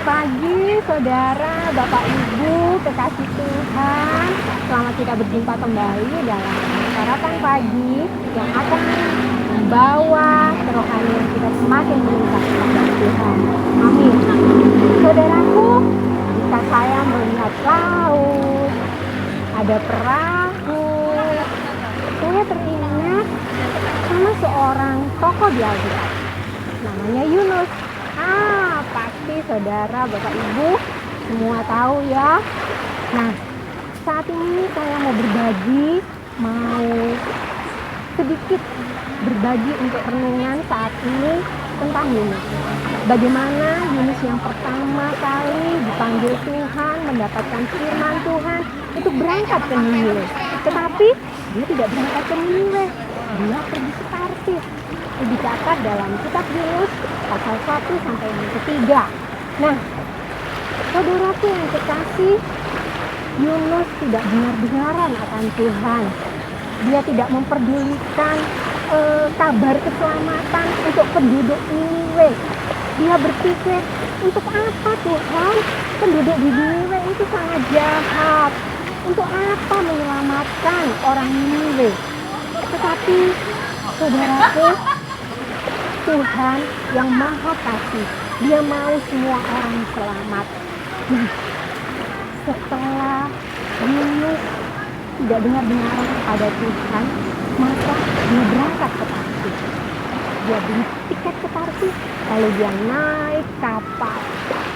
pagi, saudara, Bapak Ibu, kekasih Tuhan. Selamat kita berjumpa kembali dalam sarapan pagi yang akan membawa kerohanian kita semakin meningkat kepada Tuhan. Amin. Saudaraku, jika saya melihat laut, ada perahu, saya teringat sama seorang tokoh di Alkitab. Namanya Yunus. Pasti saudara, Bapak Ibu semua tahu ya. Nah, saat ini saya mau sedikit berbagi untuk renungan saat ini tentang Yunus. Bagaimana Yunus yang pertama kali dipanggil Tuhan, mendapatkan firman Tuhan untuk berangkat ke Niniwe. Tetapi dia tidak berangkat ke Niniwe, dia pergi ke Tarsis. Dicatat dalam kitab Yunus pasal 1 sampai yang ketiga. Nah, saudaraku yang kekasih, Yunus tidak dengar-dengaran akan Tuhan. Dia tidak memperdulikan kabar keselamatan untuk penduduk Niniwe. Dia berpikir, untuk apa Tuhan? Penduduk di Niniwe itu sangat jahat. Untuk apa menyelamatkan orang Niniwe? Tetapi saudaraku, Tuhan yang Maha Kasih, Dia mau semua orang selamat. Nah, setelah Yunus tidak dengar-dengaran kepada Tuhan, maka dia berangkat ke Tarsis. Dia beli tiket ke Tarsis, lalu dia naik kapal.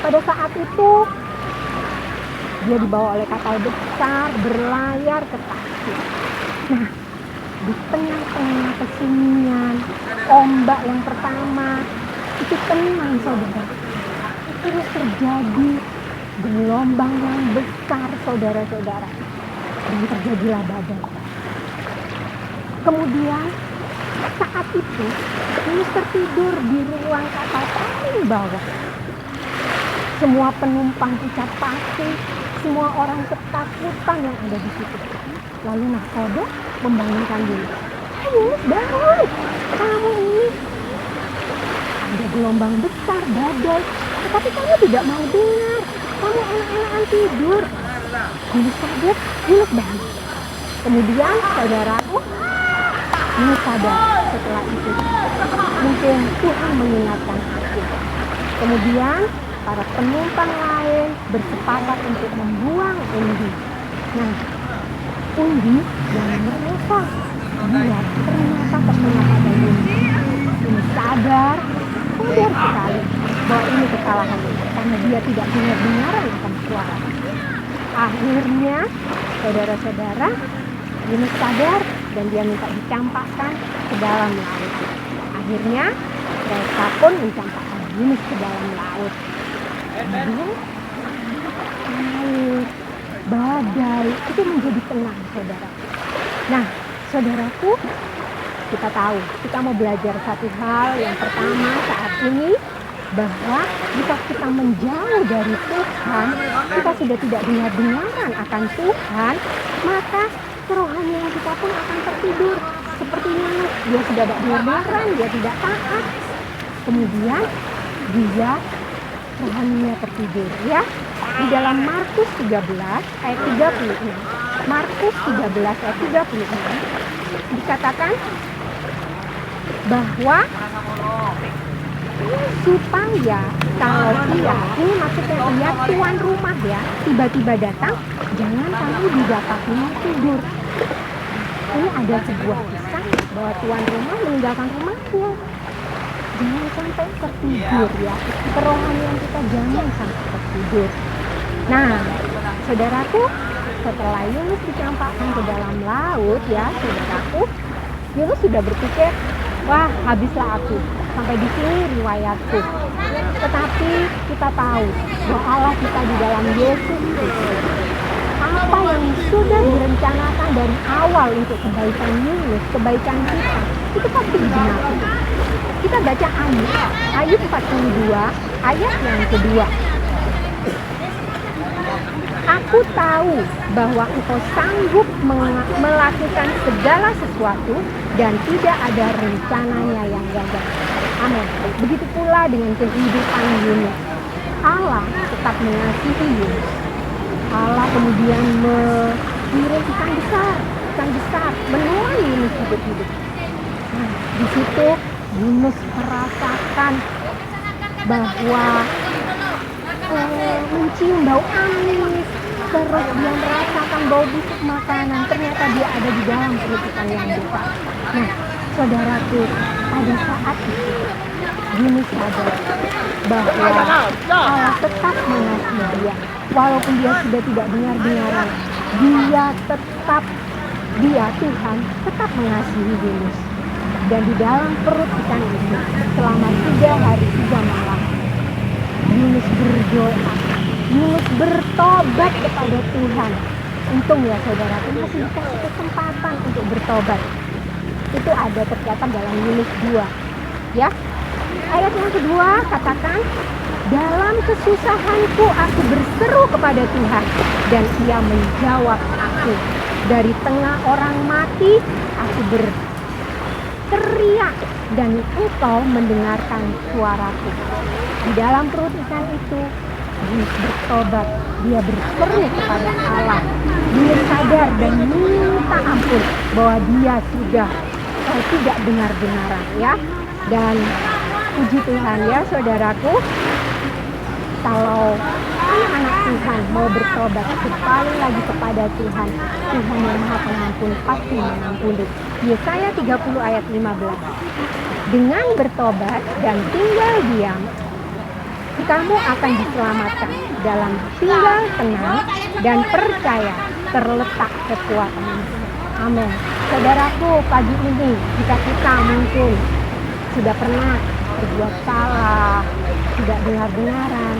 Pada saat itu, dia dibawa oleh kapal besar berlayar ke Tarsis. Nah, di tengah-tengah kesunyian, ombak yang pertama itu tenang, saudara. Terus terjadi gelombang yang besar, saudara-saudara, dan terjadilah badai. Kemudian saat itu Yunus tertidur di ruang kapal paling bawah. Semua penumpang pucat pasti, semua orang ketakutan yang ada di situ. Lalu nahkoda membangunkan Yunus. Yunus, bangun! Kamu ini ada gelombang besar, badai, tetapi kamu tidak mau dengar. Kamu enak-enakan tidur. Yunus sadar, Yunus bangun. Kemudian saudaraku, Yunus sadar setelah itu. Mungkin Tuhan mengingatkan aku. Kemudian para penumpang lain bersepakat untuk membuang undi. Nah, undi yang mereka lihat ternyata terkena pada Yunus. Yunus sadar sekali bahwa ini kesalahan karena dia tidak dengar-dengaran akan suara. Akhirnya, saudara-saudara, Yunus sadar dan dia minta dicampakkan ke dalam laut. Akhirnya, mereka pun mencampakkan Yunus ke dalam laut. Kemudian, air, badai itu menjadi tenang, saudara. Nah, saudaraku, kita tahu, kita mau belajar satu hal yang pertama saat ini, bahwa jika kita menjauh dari Tuhan, kita sudah tidak dengar-dengaran akan Tuhan, maka kerohanian kita pun akan tertidur. Seperti Yunus, dia sudah tidak dengar-dengaran, dia tidak taat. Kemudian dia rohaninya tertidur, ya. Di dalam Markus 13 ayat 36. Markus 13 ayat 36 dikatakan bahwa supaya kalau ini maksudnya dia tuan rumah ya, tiba-tiba datang, jangan kamu didapatinya tidur. Ini ada sebuah kisah bahwa tuan rumah meninggalkan rumahnya. Jangan sampai tertidur ya. Kerohanian kita jangan sampai tertidur. Nah, saudaraku, setelah Yunus dicampakkan ke dalam laut ya, saudaraku, Yunus sudah berpikir, wah, habislah aku. Sampai di sini riwayatku. Tetapi kita tahu bahwa Allah kita di dalam Yesus Kristus. Apa yang sudah direncanakan dari awal untuk kebaikan Yunus, kebaikan kita, itu pasti digenapi. Kita baca Ayub 42 ayat yang kedua. Aku tahu bahwa engkau sanggup melakukan segala sesuatu dan tidak ada rencananya yang gagal. Amin. Begitu pula dengan kehidupan Yunus. Allah tetap mengasihi Yunus. Allah kemudian mengirim ikan besar menelan Yunus hidup-hidup. Nah, di situ Yunus merasakan bahwa mencium bau amis, terus dia merasakan bau busuk makanan. Ternyata dia ada di dalam perut ikan yang besar. Nah, saudaraku, pada saat itu Yunus sadar bahwa Allah tetap mengasihi dia, walaupun dia sudah tidak dengar-dengaran. Tuhan tetap mengasihi Yunus. Dan di dalam perut ikan itu selama 3 hari 3 malam Yunus berdoa, Yunus bertobat kepada Tuhan. Untung ya saudara, masih dikasih kesempatan untuk bertobat. Itu ada tercatat dalam Yunus 2 ya. Ayat yang kedua katakan, dalam kesusahanku aku berseru kepada Tuhan dan ia menjawab aku. Dari tengah orang mati aku berteriak dan engkau mendengarkan suaraku. Di dalam perut ikan itu Yunus bertobat, dia berseru kepada Allah. Dia sadar dan minta ampun bahwa dia sudah tidak benar-benaran ya. Dan puji Tuhan ya saudaraku, kalau anak-anak Tuhan mau bertobat sekali lagi kepada Tuhan, Tuhan yang Maha Pengampun pasti mengampuni. Yesaya 30 ayat 15. Dengan bertobat dan tinggal diam, kamu akan diselamatkan. Dalam tinggal tenang dan percaya terletak kekuatan. Amin. Saudaraku, pagi ini jika kita mungkin sudah pernah berbuat salah, tidak dengar-dengaran,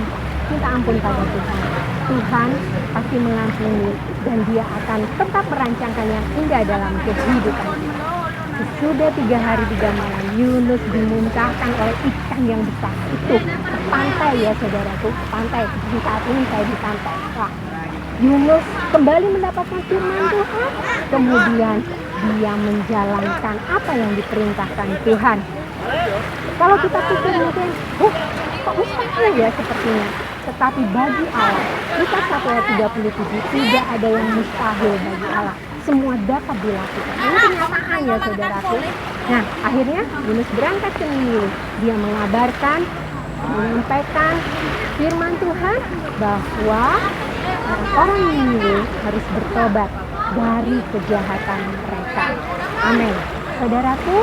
minta ampun pada Tuhan. Tuhan pasti mengampuni dan dia akan tetap merancangkan yang indah dalam kehidupan kita. Sesudah 3 hari 3 malam Yunus dimuntahkan oleh ikan yang besar itu ke pantai ya saudaraku, pantai. Di saat ini saya di pantai. Wah, Yunus kembali mendapatkan firman Tuhan, kemudian dia menjalankan apa yang diperintahkan Tuhan. Kalau kita pikir mungkin, kok mustahil ya sepertinya. Tetapi bagi Allah, Lukas 1 ayat 37, tidak ada yang mustahil bagi Allah. Semua dapat dilakukan. Ini kenyataan ya saudaraku. Nah, akhirnya Yunus berangkat ke Niniwe. Dia mengabarkan, menyampaikan firman Tuhan bahwa orang Niniwe harus bertobat dari kejahatan mereka. Amin. Saudaraku,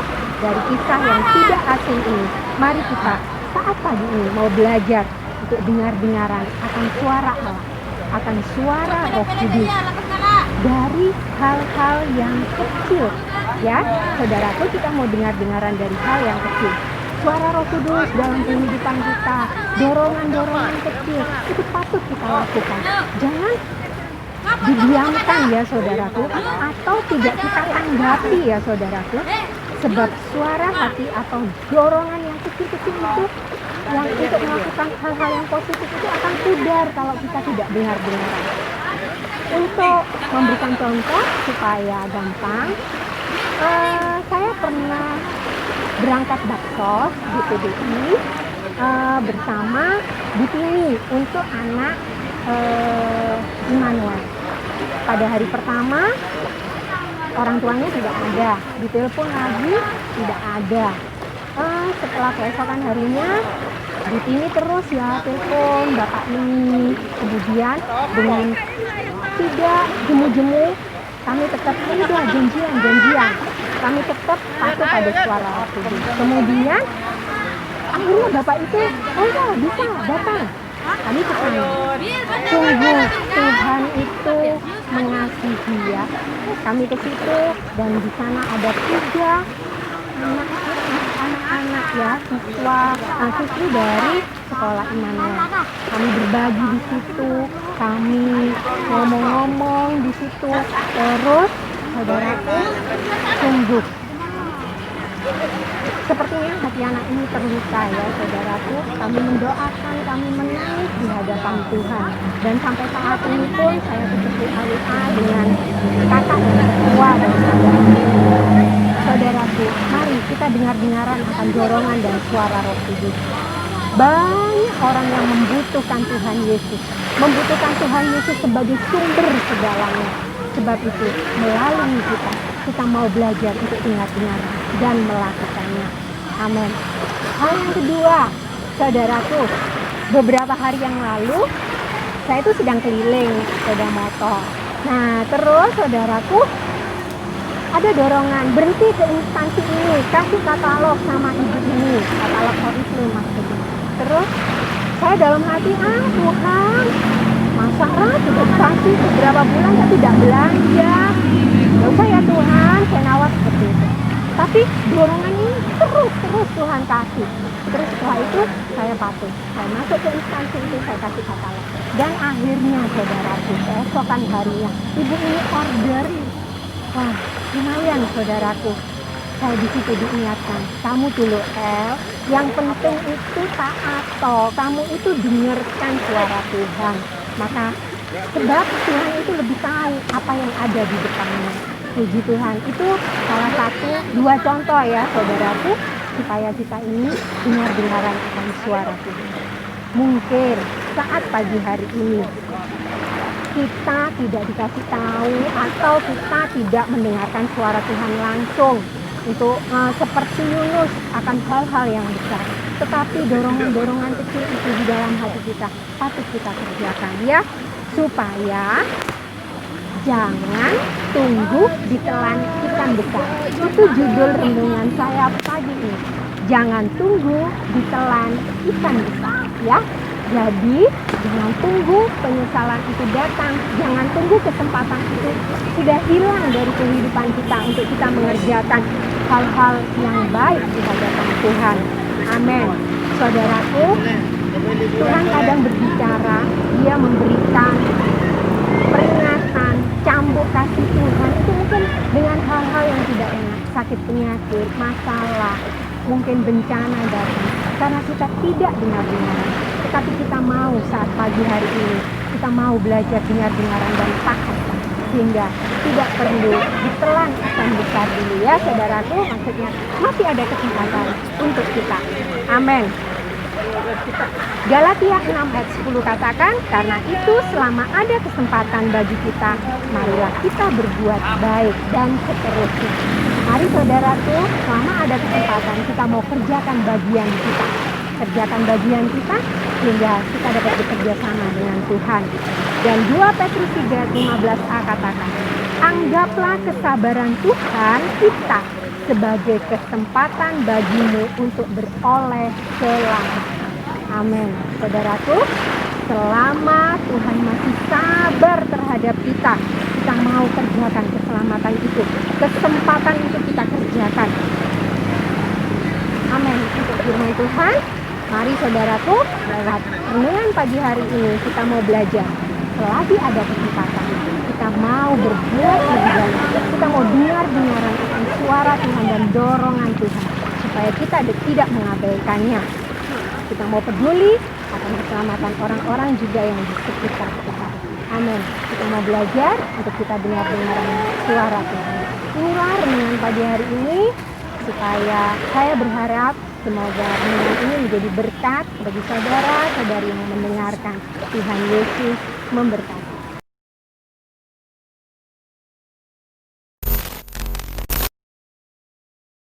dari kisah yang tidak asing ini, mari kita saat pagi ini mau belajar untuk dengar-dengaran akan suara Allah, akan suara Roh Kudus dari hal-hal yang kecil. Ya, saudaraku, kita mau dengar-dengaran dari hal yang kecil. Suara Roh Kudus dalam kehidupan kita, dorongan-dorongan kecil itu patut kita lakukan. Jangan didiamkan ya saudaraku, atau tidak kita tanggapi ya saudaraku. Sebab suara hati atau dorongan yang kecil-kecil itu yang untuk melakukan hal-hal yang positif itu akan pudar kalau kita tidak dengar-dengaran. Untuk memberikan contoh supaya gampang, saya pernah berangkat baksos di PDI bersama Butini untuk anak Immanuel. Pada hari pertama orang tuanya tidak ada, ditelepon lagi tidak ada. Setelah keesokan harinya Butini terus ya telepon bapak ini, kemudian dengan tidak jemu-jemu kami tetap udah janjian, kami tetap patuh pada suara Kudus. Kemudian akhirnya bapak itu ya bisa datang, kami ke sana. Sungguh Tuhan itu mengasihi ya. Kami ke situ dan di sana ada 3 anak-anak ya, siswi dari sekolah Immanuel. Kami berbagi di situ, kami ngomong-ngomong di situ. Terus saudaraku, sungguh sepertinya hati anak ini terluka ya saudaraku. Kami mendoakan, kami menangis di hadapan Tuhan. Dan sampai saat ini pun saya tetap WA dengan kakak yang tua dan saudaraku, mari kita dengar-dengaran akan dorongan dan suara Roh Kudus. Banyak orang yang membutuhkan Tuhan Yesus, membutuhkan Tuhan Yesus sebagai sumber segalanya. Sebab itu melalui kita mau belajar untuk ingat-ingat dan melakukannya. Amin. Hal yang kedua, saudaraku, beberapa hari yang lalu saya itu sedang keliling sepeda motor. Nah, terus saudaraku, ada dorongan berhenti ke instansi ini, kasih katalog sama ibu ini, katalog Oriflame maksudnya. Terus saya dalam hati, Tuhan, masa sudah kasih beberapa bulan saya tidak belanja. Gak usah ya Tuhan, saya nawar seperti itu. Tapi dorongan ini terus Tuhan kasih. Terus setelah itu saya patuh, saya masuk ke instansi itu, saya kasih katalog. Dan akhirnya saudaraku, keesokan harinya ibu ini ordering. Wah, lumayan saudaraku. Saya di situ diingatkan, kamu dulu yang penting itu taat toh, kamu itu dengarkan suara Tuhan. Maka sebab Tuhan itu lebih tahu apa yang ada di depannya. Puji Tuhan, itu salah satu, dua contoh ya saudaraku, supaya kita ini dengar-dengaran akan suara Tuhan. Mungkin saat pagi hari ini kita tidak dikasih tahu atau kita tidak mendengarkan suara Tuhan langsung untuk seperti Yunus akan hal-hal yang besar, tetapi dorongan-dorongan kecil itu di dalam hati kita patut kita kerjakan ya, supaya jangan tunggu ditelan ikan besar. Itu judul renungan saya pagi ini. Jangan tunggu ditelan ikan besar ya. Jadi jangan tunggu penyesalan itu datang, jangan tunggu kesempatan itu sudah hilang dari kehidupan kita untuk kita mengerjakan hal-hal yang baik di hadapan Tuhan. Amin. Saudaraku, Tuhan kadang berbicara, Dia memberikan peringatan, cambuk kasih Tuhan itu mungkin dengan hal-hal yang tidak enak, sakit penyakit, masalah, mungkin bencana datang karena kita tidak dengar-dengaran. Tetapi kita mau saat pagi hari ini, kita mau belajar dengar-dengaran dan taat, sehingga tidak perlu ditelan ikan besar dulu ya saudaraku. Maksudnya masih ada kesempatan untuk kita. Amin. Galatia 6 ayat 10 katakan, karena itu selama ada kesempatan bagi kita, marilah kita berbuat baik dan seterusnya. Mari saudaraku, selama ada kesempatan kita mau kerjakan bagian kita. Kerjakan bagian kita sehingga kita dapat bekerja sama dengan Tuhan. Dan 2 Petrus 3:15a katakan, anggaplah kesabaran Tuhan kita sebagai kesempatan bagimu untuk beroleh selamat. Amin. Saudaraku, selama Tuhan masih sabar terhadap kita, kita mau kerjakan keselamatan itu, kesempatan itu kita kerjakan. Amin. Untuk firman Tuhan, mari saudaraku, lewat renungan pagi hari ini kita mau belajar. Selagi ada kesempatan, kita mau berbuat lebih banyak. Kita mau dengar-dengaran akan suara Tuhan dan dorongan Tuhan, supaya kita tidak mengabaikannya. Kita mau peduli akan keselamatan orang-orang juga yang di sekitar kita. Amin. Kita mau belajar untuk kita dengar-dengaran suara Tuhan. Inilah renungan pagi hari ini, supaya saya berharap semoga renungan ini menjadi berkat bagi saudara-saudari yang mendengarkan. Tuhan Yesus memberkati.